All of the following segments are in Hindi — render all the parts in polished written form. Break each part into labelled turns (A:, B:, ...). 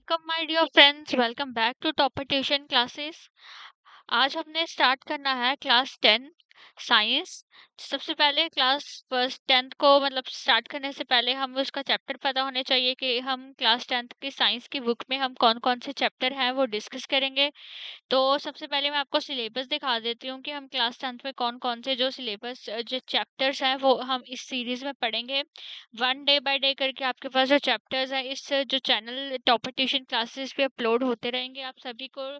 A: Welcome my dear friends, welcome back to topper tuition classes. आज हमने स्टार्ट करना है क्लास 10 साइंस। सबसे पहले क्लास फर्स्ट 10th को मतलब स्टार्ट करने से पहले हमें उसका चैप्टर पता होने चाहिए कि हम क्लास 10th की साइंस की बुक में हम कौन कौन से चैप्टर हैं वो डिस्कस करेंगे। तो सबसे पहले मैं आपको सिलेबस दिखा देती हूँ कि हम क्लास 10th में कौन कौन से जो सिलेबस जो चैप्टर्स हैं वो हम इस सीरीज में पढ़ेंगे। वन डे बाय डे करके आपके पास जो चैप्टर्स हैं इस जो चैनल टॉपर ट्यूशन क्लासेस पे अपलोड होते रहेंगे। आप सभी को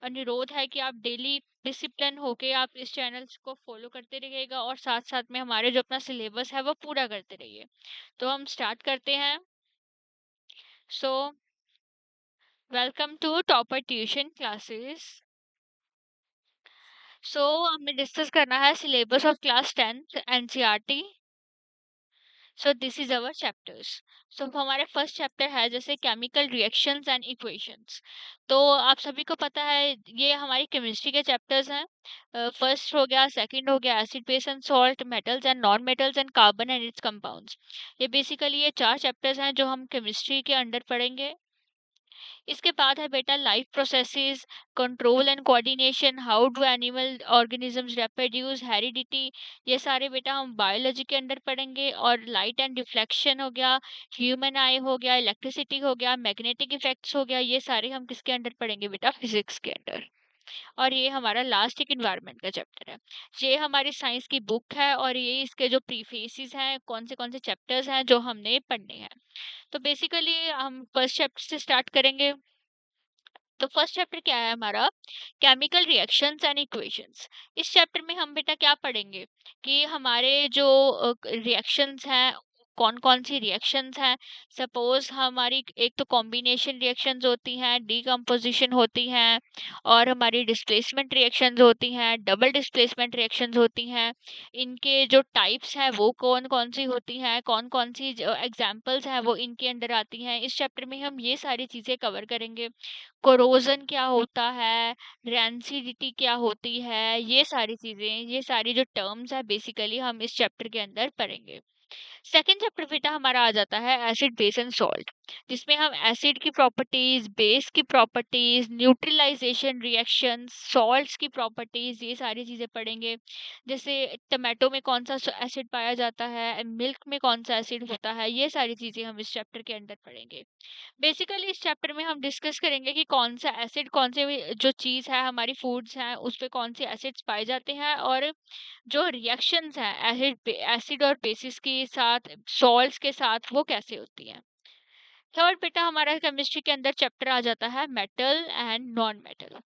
A: अनुरोध है कि आप डेली डिसिप्लिन होके आप इस चैनल को फॉलो करते रहिएगा और साथ साथ में हमारे जो अपना सिलेबस है वो पूरा करते रहिए। तो हम स्टार्ट करते हैं। So welcome to topper tuition classes. So हमें डिस्कस करना है syllabus of class 10th NCERT. So this is our chapters. So हमारे फर्स्ट चैप्टर है जैसे केमिकल रिएक्शंस एंड इक्वेशंस। तो आप सभी को पता है ये हमारी केमिस्ट्री के चैप्टर्स हैं। फर्स्ट हो गया, सेकंड हो गया acid base and salt, metals and non metals and carbon and it's compounds. ये बेसिकली ये चार चैप्टर्स हैं जो हम केमिस्ट्री के अंडर पढ़ेंगे। इसके बाद है बेटा life processes, control and coordination, how do animal organisms reproduce, heredity. ये सारे बेटा हम बायोलॉजी के अंदर पढ़ेंगे। और लाइट एंड रिफ्लेक्शन हो गया, ह्यूमन आई हो गया, इलेक्ट्रिसिटी हो गया, मैग्नेटिक इफेक्ट्स हो गया, ये सारे हम किसके अंदर पढ़ेंगे बेटा, फिजिक्स के अंदर। और ये हमारा लास्ट एक इन्वायरमेंट का चैप्टर है। ये हमारी साइंस की बुक है और ये इसके जो प्रीफेसेस हैं, कौन से चैप्टर्स हैं जो हमने पढ़ने हैं। तो बेसिकली हम फर्स्ट चैप्टर से स्टार्ट करेंगे। तो फर्स्ट चैप्टर क्या है हमारा, केमिकल रिएक्शंस एंड इक्वेशंस। इस चैप्टर में हम बेटा क्या पढ़ेंगे कि हमारे जो रिएक्शंस हैं, कौन कौन सी रिएक्शंस हैं। सपोज हमारी एक तो कॉम्बिनेशन रिएक्शंस होती हैं, डीकम्पोजिशन होती हैं, और हमारी डिस्प्लेसमेंट रिएक्शंस होती हैं, डबल डिस्प्लेसमेंट रिएक्शंस होती हैं। इनके जो टाइप्स हैं वो कौन कौन सी होती हैं, कौन कौन सी एग्जाम्पल्स हैं वो इनके अंदर आती हैं। इस चैप्टर में हम ये सारी चीज़ें कवर करेंगे। कोरोजन क्या होता है, रैंसिडिटी क्या होती है, ये सारी चीजें, ये सारी जो टर्म्स है बेसिकली हम इस चैप्टर के अंदर पढ़ेंगे। सेकेंड चैप्टर बेटा हमारा आ जाता है एसिड बेस एंड सॉल्ट, जिसमें हम एसिड की प्रॉपर्टीज, बेस की प्रॉपर्टीज, न्यूट्रलाइजेशन रिएक्शंस, सॉल्ट्स की प्रॉपर्टीज, ये सारी चीजें पढ़ेंगे। जैसे टमाटो में कौन सा एसिड पाया जाता है, मिल्क में कौन सा एसिड होता है, ये सारी चीजें हम इस चैप्टर के अंदर पढ़ेंगे। बेसिकली इस चैप्टर में हम डिस्कस करेंगे कि कौन सा एसिड, कौन से भी जो चीज़ है हमारी फूड्स हैं उस पे कौन से एसिड्स पाए जाते हैं, और जो रिएक्शंस हैं एसिड और बेसिस के साथ, सॉल्ट्स के साथ, वो कैसे होती हैं। थर्ड बेटा हमारा केमिस्ट्री के अंदर चैप्टर आ जाता है मेटल एंड नॉन मेटल।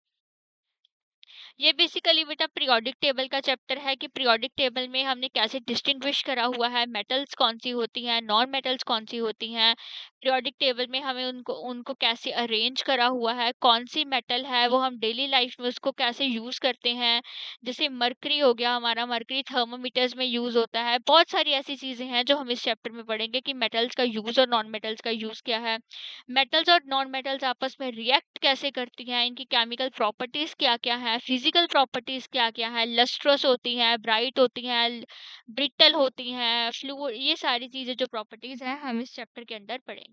A: ये बेसिकली बेटा पीरियोडिक टेबल का चैप्टर है कि पीरियोडिक टेबल में हमने कैसे डिस्टिंग्विश करा हुआ है, मेटल्स कौन सी होती हैं, नॉन मेटल्स कौन सी होती हैं। पीरियोडिक टेबल में हमें उनको उनको कैसे अरेंज करा हुआ है, कौन सी मेटल है वो हम डेली लाइफ में उसको कैसे यूज करते हैं। जैसे मरकरी हो गया, हमारा मरकरी थर्मोमीटर्स में यूज होता है। बहुत सारी ऐसी चीजें हैं जो हम इस चैप्टर में पढ़ेंगे कि मेटल्स का यूज और नॉन मेटल्स का यूज क्या है, मेटल्स और नॉन मेटल्स आपस में रिएक्ट कैसे करती हैं, इनकी केमिकल प्रॉपर्टीज क्या क्या है, फिजिकल प्रॉपर्टीज क्या क्या है, लस्ट्रस होती हैं, ब्राइट होती हैं, ब्रिटल होती हैं, फ्लूइड, ये सारी चीजें जो प्रॉपर्टीज हैं हम इस चैप्टर के अंदर पढ़ेंगे।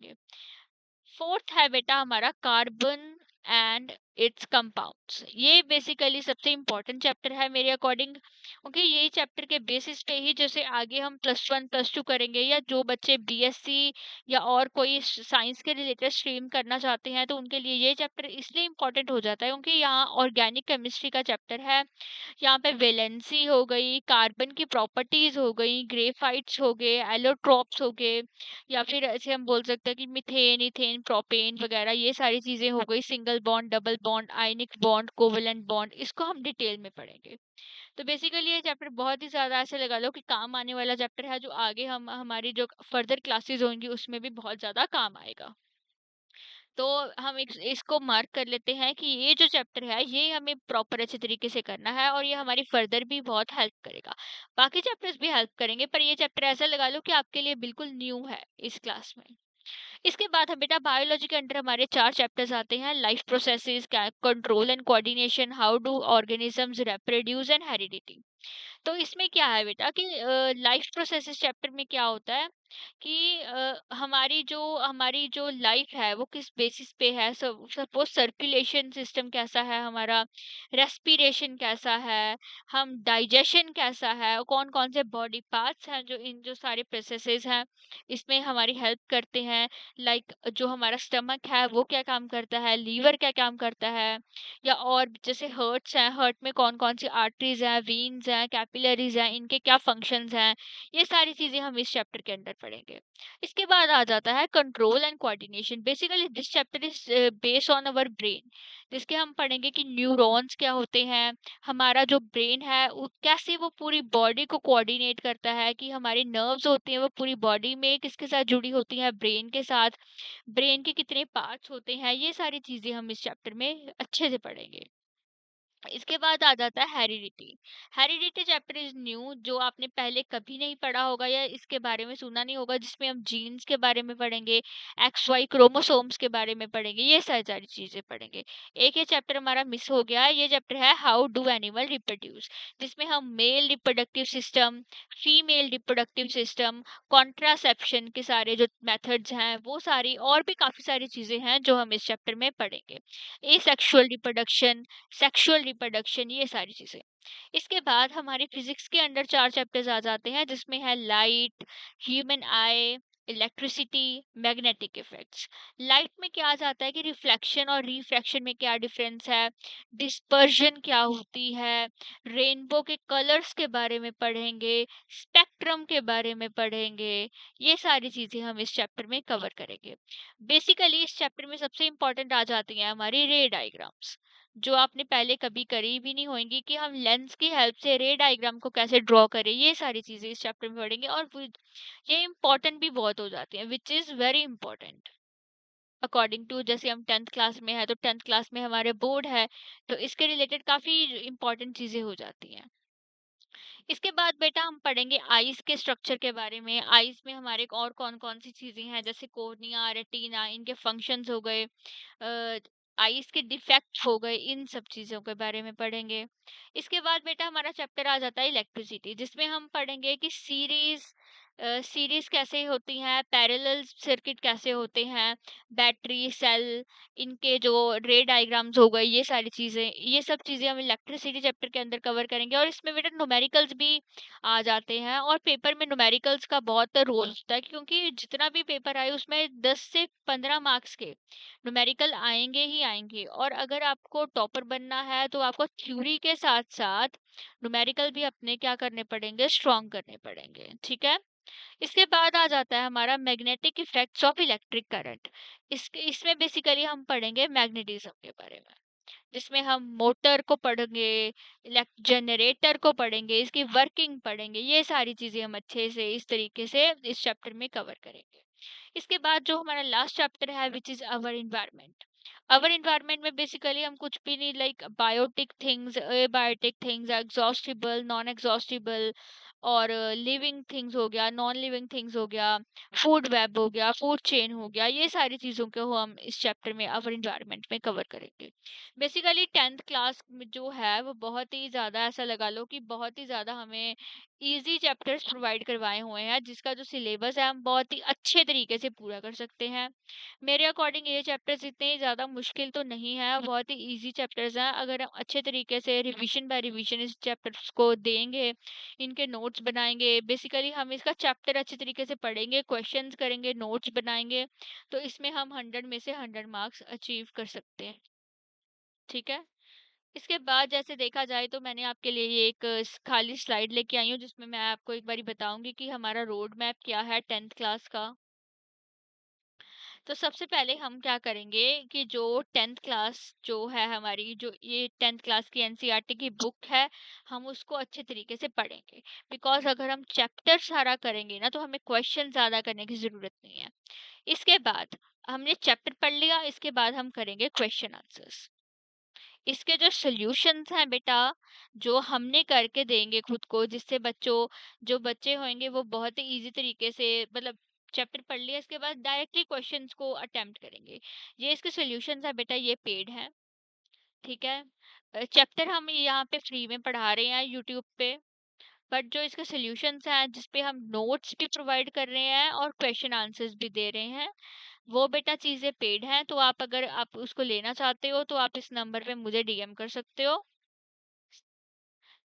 A: फोर्थ है बेटा हमारा कार्बन एंड इट्स कंपाउंड्स। ये बेसिकली सबसे इम्पोर्टेंट चैप्टर है मेरे अकॉर्डिंग, क्योंकि यही चैप्टर के बेसिस पे ही जैसे आगे हम +1 +2 करेंगे, या जो बच्चे बीएससी या और कोई साइंस के रिलेटेड स्ट्रीम करना चाहते हैं तो उनके लिए ये चैप्टर इसलिए इम्पोर्टेंट हो जाता है क्योंकि यहाँ ऑर्गेनिक केमिस्ट्री का चैप्टर है। यहाँ पे वैलेंसी हो गई, कार्बन की प्रॉपर्टीज हो गई, ग्रेफाइट्स हो गए, एलोट्रॉप्स हो गए, या फिर ऐसे हम बोल सकते हैं कि मीथेन, इथेन, प्रोपेन वगैरह, ये सारी चीजें हो गई, single bond, double bond, ionic bond, covalent bond, इसको हम डिटेल में पढ़ेंगे। तो बेसिकली ये चैप्टर बहुत ही ज्यादा ऐसे लगा लो कि काम आने वाला चैप्टर है, जो आगे हम हमारी जो फर्दर क्लासेस होंगी उसमें भी बहुत ज्यादा काम आएगा। तो हम इसको मार्क कर लेते हैं कि ये जो चैप्टर है ये हमें प्रॉपर अच्छे तरीके से करना है और ये हमारी फर्दर भी बहुत हेल्प करेगा। बाकी चैप्टर्स भी हेल्प करेंगे पर ये चैप्टर ऐसा लगा लो कि आपके लिए बिल्कुल न्यू है इस क्लास में। इसके बाद हम बेटा बायोलॉजी के अंदर हमारे चार चैप्टर्स आते हैं, life processes, control and coordination, how do organisms reproduce and heredity. तो इसमें क्या है बेटा कि लाइफ प्रोसेसेस चैप्टर में क्या होता है कि हमारी जो लाइफ है वो किस बेसिस पे है। सपोज सर्कुलेशन सिस्टम कैसा है हमारा, रेस्पिरेशन कैसा है, हम डाइजेशन कैसा है, कौन कौन से बॉडी पार्ट्स हैं जो इन जो सारे प्रोसेसेस हैं इसमें हमारी हेल्प करते हैं। लाइक जो हमारा स्टमक है वो क्या काम करता है, लीवर क्या काम करता है, या और जैसे हर्ट्स हैं, हर्ट में कौन कौन सी आर्टरीज हैं, वीन्स हैं, कैपिलरीज हैं, इनके क्या फंक्शंस हैं, ये सारी चीजें हम इस चैप्टर के अंदर पढ़ेंगे। इसके बाद आ जाता है control and coordination. Basically this chapter is based on our brain, जिसके हम पढ़ेंगे कि न्यूरॉन्स क्या होते हैं, हमारा जो ब्रेन है वो कैसे वो पूरी बॉडी को कोऑर्डिनेट करता है, कि हमारी नर्व्स होती हैं वो पूरी बॉडी में किसके साथ जुड़ी होती हैं, ब्रेन के साथ, ब्रेन के कितने पार्ट्स होते हैं, ये सारी चीजें हम इस चैप्टर में अच्छे से पढ़ेंगे। इसके बाद आ जाता है heredity. Heredity chapter is new, जो आपने पहले कभी नहीं पढ़ा होगा या इसके बारे में सुना नहीं होगा, जिसमें हम जीन्स के बारे में पढ़ेंगे, एक्स वाई क्रोमोसोम्स के बारे में पढ़ेंगे, ये सारी सारी चीजें पढ़ेंगे। एक ये चैप्टर हमारा मिस हो गया है, ये चैप्टर है हाउ डू एनिमल रिप्रोड्यूस, जिसमें हम male reproductive system, female reproductive system, contraception के सारे जो मेथड्स हैं वो सारी, और भी काफी सारी चीजें हैं जो हम इस चैप्टर में पढ़ेंगे। एसेक्सुअल रिप्रोडक्शन, सेक्सुअल रिप्रोडक्शन, ये सारी चीजें। इसके बाद हमारे फिजिक्स के अंडर 4 चैप्टर्स आ जाते हैं, जिसमें है लाइट, ह्यूमन आई, इलेक्ट्रिसिटी, मैग्नेटिक इफेक्ट्स। लाइट में क्या आ जाता है कि रिफ्लेक्शन और रिफ्रैक्शन में क्या डिफरेंस है, डिस्पर्जन क्या होती है, रेनबो के कलर्स के बारे में पढ़ेंगे, स्पेक्ट्रम के बारे में पढ़ेंगे, ये सारी चीजें हम इस चैप्टर में कवर करेंगे। बेसिकली इस चैप्टर में सबसे इम्पोर्टेंट आ जाती हैं हमारी रे डायग्राम्स, जो आपने पहले कभी करी भी नहीं होंगी, कि हम लेंस की हेल्प से रे डायग्राम को कैसे ड्रॉ करें, ये सारी चीजें इस चैप्टर में पढ़ेंगे। और ये इम्पोर्टेंट भी बहुत हो जाती हैं, which is very important according to, जैसे हम 10th क्लास में है तो 10th क्लास में हमारे बोर्ड है, तो इसके रिलेटेड काफी इंपॉर्टेंट चीजें हो जाती हैं। इसके बाद बेटा हम पढ़ेंगे आईज के स्ट्रक्चर के बारे में। आईज में हमारे और कौन कौन सी चीजें हैं, जैसे कोर्निया, रेटिना, इनके फंक्शंस हो गए, आईज के डिफेक्ट हो गए, इन सब चीजों के बारे में पढ़ेंगे। इसके बाद बेटा हमारा चैप्टर आ जाता है इलेक्ट्रिसिटी, जिसमें हम पढ़ेंगे कि सीरीज कैसे होती हैं, पैरेलल सर्किट कैसे होते हैं, बैटरी सेल, इनके जो रे डायग्राम्स हो गए, ये सारी चीजें, ये सब चीजें हम इलेक्ट्रिसिटी चैप्टर के अंदर कवर करेंगे। और इसमें बेटा न्यूमेरिकल्स भी आ जाते हैं, और पेपर में न्यूमेरिकल्स का बहुत रोल होता है, क्योंकि जितना भी पेपर आए उसमें 10 से 15 मार्क्स के न्यूमेरिकल आएंगे ही आएंगे। और अगर आपको टॉपर बनना है तो आपको थ्योरी के साथ साथ न्यूमेरिकल भी अपने क्या करने पड़ेंगे, स्ट्रॉन्ग करने पड़ेंगे। ठीक है। इसके बाद आ जाता है हमारा magnetic effects of electric current. इसमें बेसिकली हम पढ़ेंगे मैग्नेटिज्म के बारे में, जिसमें हम मोटर को पढ़ेंगे, जनरेटर को पढ़ेंगे, इसकी वर्किंग पढ़ेंगे, ये सारी चीजें हम अच्छे से इस तरीके से इस चैप्टर में कवर करेंगे। इसके बाद जो हमारा लास्ट चैप्टर है which is our environment. Our environment में बेसिकली हम कुछ भी नहीं, like biotic things, abiotic things, exhaustible, non exhaustible, और लिविंग थिंग्स हो गया, नॉन लिविंग थिंग्स हो गया, फूड वेब हो गया, फूड चेन हो गया, ये सारी चीजों को हम इस चैप्टर में अवर इन्वायरमेंट में कवर करेंगे। बेसिकली 10th क्लास में जो है वो बहुत ही ज़्यादा, ऐसा लगा लो कि बहुत ही ज़्यादा हमें इजी चैप्टर्स प्रोवाइड करवाए हुए हैं, जिसका जो सिलेबस है हम बहुत ही अच्छे तरीके से पूरा कर सकते हैं। मेरे अकॉर्डिंग ये चैप्टर्स इतने ज़्यादा मुश्किल तो नहीं है, बहुत ही इजी चैप्टर्स हैं। अगर हम अच्छे तरीके से रिवीजन बाय रिवीजन इस चैप्टर्स को देंगे, इनके नोट्स बनाएंगे, बेसिकली हम इसका चैप्टर अच्छे तरीके से पढ़ेंगे, क्वेश्चंस करेंगे, नोट्स बनाएंगे, तो इसमें हम 100 में से 100 मार्क्स अचीव कर सकते हैं। ठीक है। इसके बाद जैसे देखा जाए तो मैंने आपके लिए ये एक खाली स्लाइड लेके आई हूँ, जिसमें मैं आपको एक बारी बताऊंगी कि हमारा रोड मैप क्या है 10th क्लास का। तो सबसे पहले हम क्या करेंगे कि जो 10th क्लास जो है हमारी, जो ये 10th क्लास की एनसीईआरटी की बुक है, हम उसको अच्छे तरीके से पढ़ेंगे। बिकॉज अगर हम चैप्टर सारा करेंगे ना तो हमें क्वेश्चन ज़्यादा करने की ज़रूरत नहीं है। इसके बाद हमने चैप्टर पढ़ लिया, इसके बाद हम करेंगे क्वेश्चन आंसर्स। इसके जो सॉल्यूशंस हैं बेटा, जो हमने करके देंगे खुद को, जिससे जो बच्चे होंगे वो बहुत ही इजी तरीके से, मतलब चैप्टर पढ़ लिया इसके बाद डायरेक्टली क्वेश्चंस को अटेम्प्ट करेंगे। ये इसके सॉल्यूशंस है बेटा, ये पेड है। ठीक है। चैप्टर हम यहाँ पे फ्री में पढ़ा रहे हैं यूट्यूब पे। बट जो इसके सॉल्यूशंस हैं जिसपे हम नोट्स भी प्रोवाइड कर रहे हैं और क्वेश्चन आंसर्स भी दे रहे हैं, वो बेटा चीज़ें पेड हैं। तो आप अगर आप उसको लेना चाहते हो तो आप इस नंबर पे मुझे डीएम कर सकते हो।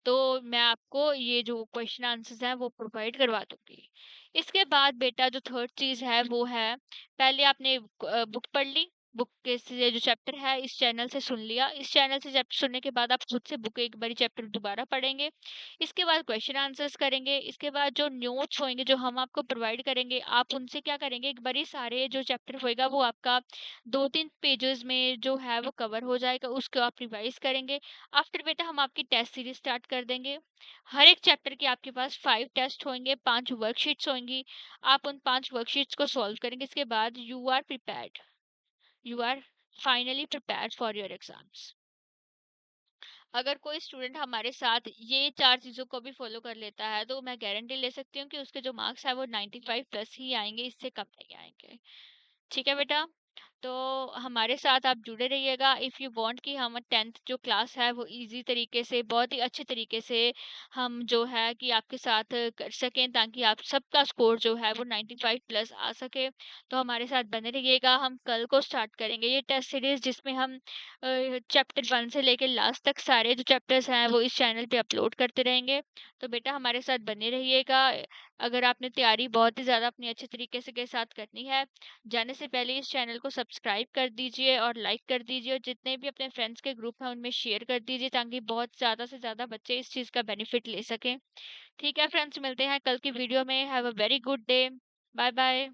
A: तो मैं आपको ये जो क्वेश्चन आंसर्स हैं वो प्रोवाइड करवा दूंगी। इसके बाद बेटा जो थर्ड चीज़ है वो है, पहले आपने बुक पढ़ ली, बुक के से जो चैप्टर है इस चैनल से सुन लिया, इस चैनल से चैप्टर सुनने के बाद आप खुद से बुक एक बारी चैप्टर दोबारा पढ़ेंगे। इसके बाद क्वेश्चन आंसर्स करेंगे, इसके बाद जो नोट्स होंगे जो हम आपको प्रोवाइड करेंगे, आप उनसे क्या करेंगे, एक बारी सारे जो चैप्टर होएगा वो आपका 2-3 पेजेस में जो है वो कवर हो जाएगा, उसको आप रिवाइज करेंगे। आफ्टर बेटा हम आपकी टेस्ट सीरीज स्टार्ट कर देंगे। हर एक चैप्टर के आपके पास 5 टेस्ट होंगे, 5 वर्कशीट्स होंगी। आप उन 5 वर्कशीट्स को सॉल्व करेंगे। इसके बाद you are prepared, you are finally prepared for your exams. अगर कोई स्टूडेंट हमारे साथ ये 4 चीज़ों को भी फॉलो कर लेता है तो मैं गारंटी ले सकती हूँ कि उसके जो मार्क्स है वो 95 प्लस ही आएंगे, इससे कम नहीं आएंगे। ठीक है बेटा, तो हमारे साथ आप जुड़े रहिएगा इफ़ यू वांट कि हम 10th जो क्लास है वो इजी तरीके से, बहुत ही अच्छे तरीके से हम जो है कि आपके साथ कर सकें, ताकि आप सबका स्कोर जो है वो 95 प्लस आ सके। तो हमारे साथ बने रहिएगा। हम कल को स्टार्ट करेंगे ये टेस्ट सीरीज, जिसमें हम चैप्टर 1 से लेकर लास्ट तक सारे जो चैप्टर्स हैं वो इस चैनल पे अपलोड करते रहेंगे। तो बेटा हमारे साथ बने रहिएगा। अगर आपने तैयारी बहुत ही ज़्यादा अपनी अच्छे तरीके से के साथ करनी है, जाने से पहले इस चैनल को सब्सक्राइब कर दीजिए और लाइक कर दीजिए, और जितने भी अपने फ्रेंड्स के ग्रुप हैं उनमें शेयर कर दीजिए, ताकि बहुत ज़्यादा से ज़्यादा बच्चे इस चीज़ का बेनिफिट ले सकें। ठीक है फ्रेंड्स, मिलते हैं कल की वीडियो में। Have a very good day. Bye bye.